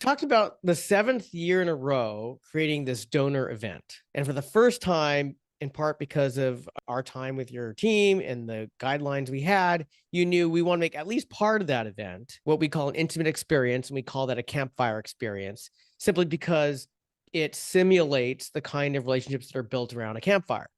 talked about the seventh year in a row creating this donor event. And for the first time, in part because of our time with your team and the guidelines we had, you knew we want to make at least part of that event what we call an intimate experience. And we call that a campfire experience, simply because it simulates the kind of relationships that are built around a campfire.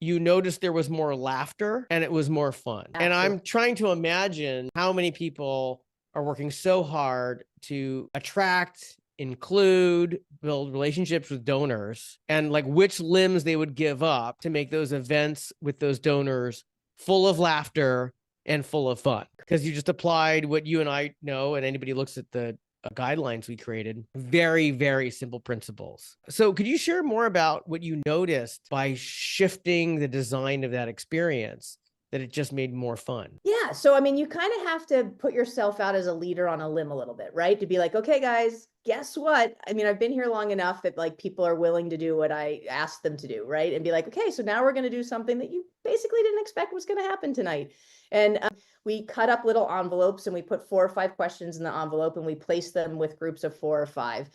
You noticed there was more laughter and it was more fun. Absolutely. And I'm trying to imagine how many people are working so hard to attract, include, build relationships with donors, and like which limbs they would give up to make those events with those donors full of laughter and full of fun. Because you just applied what you and I know, and anybody looks at the guidelines we created, very, very simple principles. So could you share more about what you noticed by shifting the design of that experience, that it just made more fun? Yeah. So, I mean, you kind of have to put yourself out as a leader on a limb a little bit, right? To be like, okay, guys, guess what? I mean, I've been here long enough that like people are willing to do what I asked them to do, right? And be like, okay, so now we're going to do something that you basically didn't expect was going to happen tonight. And we cut up little envelopes and we put 4 or 5 questions in the envelope and we placed them with groups of 4 or 5.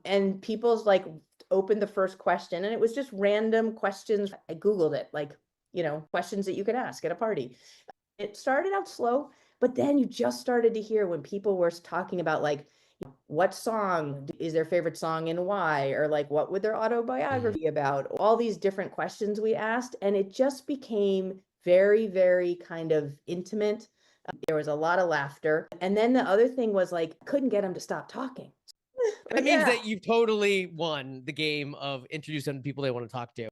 And people's like opened the first question and it was just random questions. I Googled it, like, questions that you could ask at a party. It started out slow, but then you just started to hear when people were talking about like, what song is their favorite song and why, or like what would their autobiography about, all these different questions we asked, and it just became very, very kind of intimate. There was a lot of laughter, and then the other thing was like couldn't get them to stop talking. That means that you've totally won the game of introduce them to people they want to talk to.